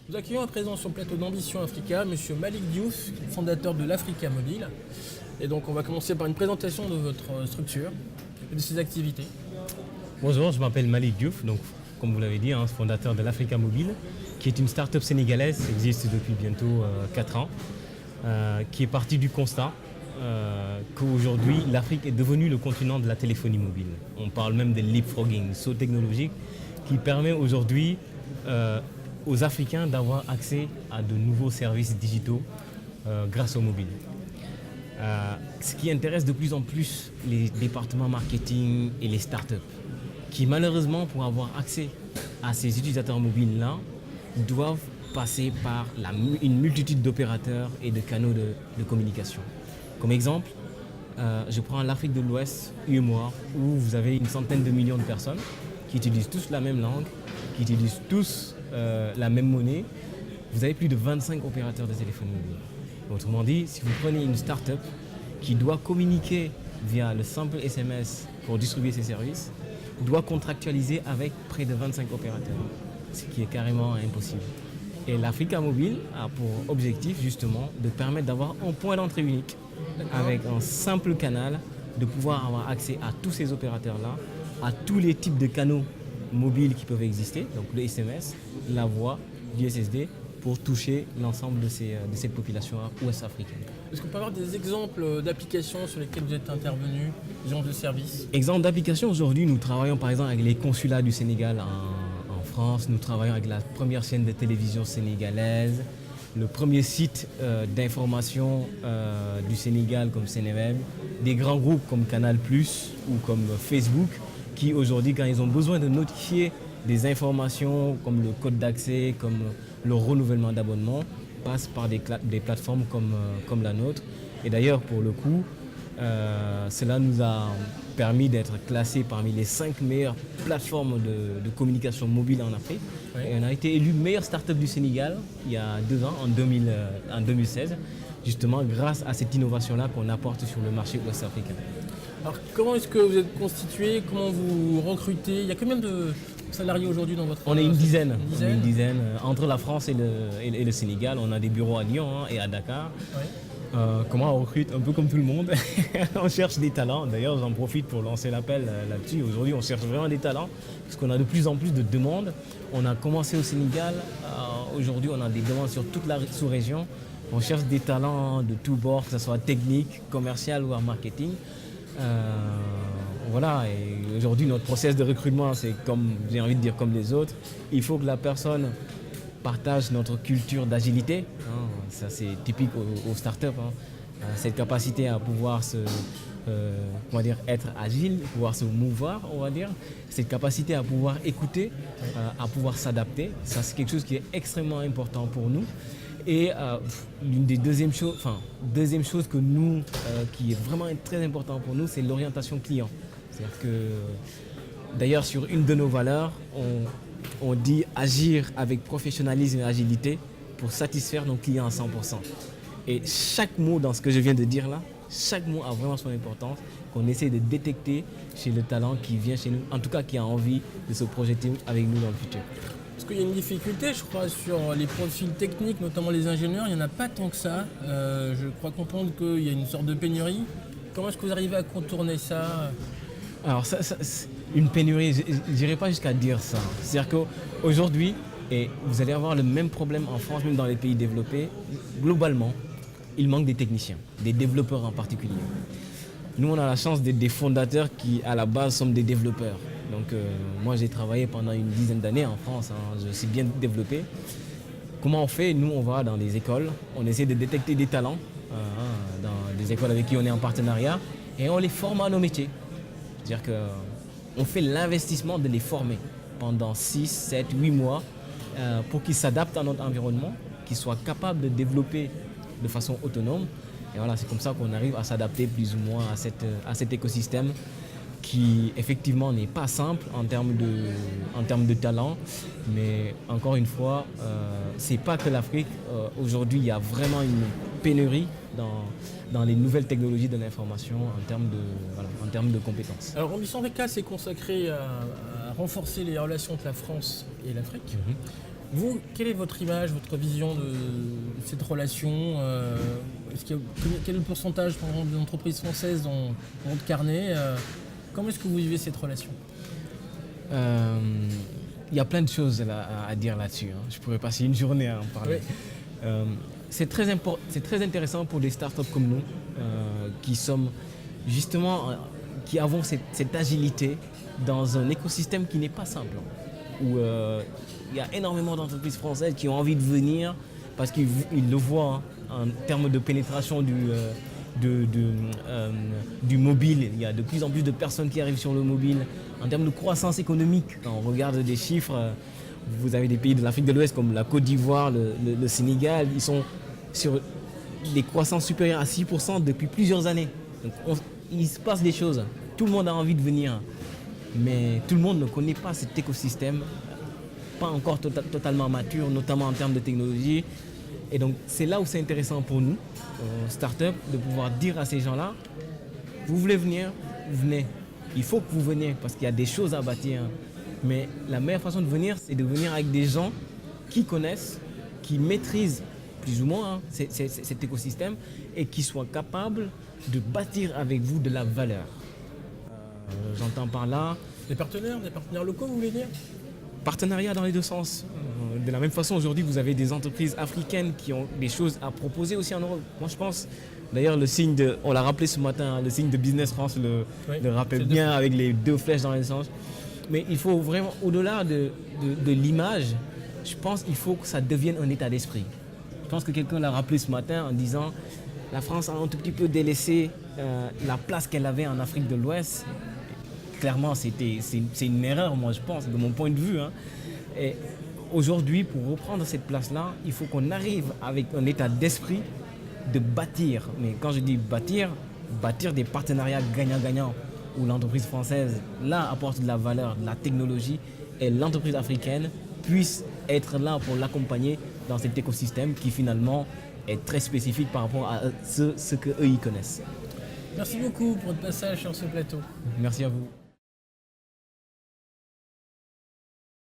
Nous accueillons à présent sur le plateau d'Ambition Africa M. Malik Diouf, fondateur de l'Africa Mobile. Et donc on va commencer par une présentation de votre structure et de ses activités. Bonjour, je m'appelle Malik Diouf, donc, comme vous l'avez dit, fondateur de l'Africa Mobile, qui est une start-up sénégalaise qui existe depuis bientôt 4 ans, qui est partie du constat qu'aujourd'hui l'Afrique est devenue le continent de la téléphonie mobile. On parle même de leapfrogging, saut technologique, qui permet aujourd'hui aux Africains d'avoir accès à de nouveaux services digitaux grâce au mobile. Ce qui intéresse de plus en plus les départements marketing et les startups, qui malheureusement, pour avoir accès à ces utilisateurs mobiles-là, doivent passer par une multitude d'opérateurs et de canaux de communication. Comme exemple, je prends l'Afrique de l'Ouest, UEMOA, où vous avez une centaine de millions de personnes qui utilisent tous la même langue, qui utilisent tous la même monnaie. Vous avez plus de 25 opérateurs de téléphonie mobile. Autrement dit, si vous prenez une start-up qui doit communiquer via le simple SMS pour distribuer ses services, doit contractualiser avec près de 25 opérateurs, ce qui est carrément impossible. Et l'Africa Mobile a pour objectif justement de permettre d'avoir un point d'entrée unique avec un simple canal, de pouvoir avoir accès à tous ces opérateurs-là, à tous les types de canaux mobiles qui peuvent exister, donc le SMS, la voix, l'USSD, pour toucher l'ensemble de cette population ouest-africaine. Est-ce qu'on peut avoir des exemples d'applications sur lesquelles vous êtes intervenu, des genres de services? Exemple d'application, aujourd'hui, nous travaillons par exemple avec les consulats du Sénégal en France, nous travaillons avec la première chaîne de télévision sénégalaise, le premier site d'information du Sénégal comme Sénéweb, des grands groupes comme Canal+, ou comme Facebook, qui aujourd'hui, quand ils ont besoin de notifier des informations comme le code d'accès, comme le renouvellement d'abonnement, passent par des plateformes comme la nôtre. Et d'ailleurs, pour le coup, cela nous a permis d'être classés parmi les 5 meilleures plateformes de communication mobile en Afrique. Oui. Et on a été élu meilleure start-up du Sénégal il y a 2 ans, en 2016, justement grâce à cette innovation-là qu'on apporte sur le marché ouest-africain. Alors comment est-ce que vous êtes constitué? Comment vous recrutez? Il y a combien de salariés aujourd'hui dans votre... On est une dizaine. On est une dizaine. Entre la France et le Sénégal, on a des bureaux à Lyon et à Dakar. Oui. Comment on recrute? Un peu comme tout le monde. On cherche des talents. D'ailleurs, j'en profite pour lancer l'appel là-dessus. Aujourd'hui, on cherche vraiment des talents parce qu'on a de plus en plus de demandes. On a commencé au Sénégal. Aujourd'hui, on a des demandes sur toute la sous-région. On cherche des talents de tous bords, que ce soit technique, commercial ou en marketing. Voilà, et aujourd'hui notre process de recrutement, c'est comme, j'ai envie de dire, comme les autres. Il faut que la personne partage notre culture d'agilité, ça c'est typique aux startups, cette capacité à pouvoir être agile, pouvoir se mouvoir, on va dire, cette capacité à pouvoir écouter, à pouvoir s'adapter, ça c'est quelque chose qui est extrêmement important pour nous. Et l'une des deuxième chose que nous, qui est vraiment très important pour nous, c'est l'orientation client. C'est-à-dire que, d'ailleurs, sur une de nos valeurs, on dit agir avec professionnalisme et agilité pour satisfaire nos clients à 100%. Et chaque mot dans ce que je viens de dire là, chaque mot a vraiment son importance, qu'on essaie de détecter chez le talent qui vient chez nous, en tout cas qui a envie de se projeter avec nous dans le futur. Parce qu'il y a une difficulté, je crois, sur les profils techniques, notamment les ingénieurs, il n'y en a pas tant que ça. Je crois comprendre qu'il y a une sorte de pénurie. Comment est-ce que vous arrivez à contourner ça? Alors, une pénurie, je n'irai pas jusqu'à dire ça. C'est-à-dire qu'aujourd'hui, et vous allez avoir le même problème en France, même dans les pays développés, globalement, il manque des techniciens, des développeurs en particulier. Nous, on a la chance d'être des fondateurs qui, à la base, sommes des développeurs. Donc moi j'ai travaillé pendant une dizaine d'années en France, je suis bien développé. Comment on fait? Nous on va dans des écoles, on essaie de détecter des talents dans des écoles avec qui on est en partenariat et on les forme à nos métiers. C'est-à-dire qu'on fait l'investissement de les former pendant 6, 7, 8 mois pour qu'ils s'adaptent à notre environnement, qu'ils soient capables de développer de façon autonome. Et voilà, c'est comme ça qu'on arrive à s'adapter plus ou moins à cet écosystème qui effectivement n'est pas simple en termes de talent, mais encore une fois, c'est pas que l'Afrique. Aujourd'hui, il y a vraiment une pénurie dans les nouvelles technologies de l'information en termes de compétences. Alors, Ambition Africa s'est consacré à renforcer les relations entre la France et l'Afrique. Vous, quelle est votre image, votre vision de cette relation quel est le pourcentage, par exemple, d'entreprises françaises dans votre carnet comment est-ce que vous vivez cette relation? Il y a plein de choses à dire là-dessus, hein. Je pourrais passer une journée à en parler. Oui. C'est très intéressant pour des startups comme nous, qui sommes justement, qui avons cette agilité dans un écosystème qui n'est pas simple, où il y a énormément d'entreprises françaises qui ont envie de venir parce qu'ils le voient, hein, en termes de pénétration du mobile. Il y a de plus en plus de personnes qui arrivent sur le mobile. En termes de croissance économique, quand on regarde des chiffres, vous avez des pays de l'Afrique de l'Ouest comme la Côte d'Ivoire, le Sénégal, ils sont sur des croissances supérieures à 6% depuis plusieurs années. Donc il se passe des choses. Tout le monde a envie de venir, mais tout le monde ne connaît pas cet écosystème, pas encore totalement mature, notamment en termes de technologie. Et donc c'est là où c'est intéressant pour nous, start-up, de pouvoir dire à ces gens-là, vous voulez venir, venez. Il faut que vous veniez parce qu'il y a des choses à bâtir. Mais la meilleure façon de venir, c'est de venir avec des gens qui connaissent, qui maîtrisent plus ou moins, hein, cet écosystème et qui soient capables de bâtir avec vous de la valeur. J'entends par là... Des partenaires locaux, vous voulez dire? Partenariat dans les deux sens. De la même façon, aujourd'hui, vous avez des entreprises africaines qui ont des choses à proposer aussi en Europe. Moi, je pense, d'ailleurs, on l'a rappelé ce matin, le signe de Business France le rappelle bien avec les deux flèches dans les sens. Mais il faut vraiment, au-delà de l'image, je pense qu'il faut que ça devienne un état d'esprit. Je pense que quelqu'un l'a rappelé ce matin en disant la France a un tout petit peu délaissé la place qu'elle avait en Afrique de l'Ouest. Clairement, c'est une erreur, moi, je pense, de mon point de vue, hein. Et aujourd'hui, pour reprendre cette place-là, il faut qu'on arrive avec un état d'esprit de bâtir. Mais quand je dis bâtir des partenariats gagnant-gagnant, où l'entreprise française, là, apporte de la valeur, de la technologie, et l'entreprise africaine puisse être là pour l'accompagner dans cet écosystème qui, finalement, est très spécifique par rapport à ce qu'eux, ils connaissent. Merci beaucoup pour votre passage sur ce plateau. Merci à vous.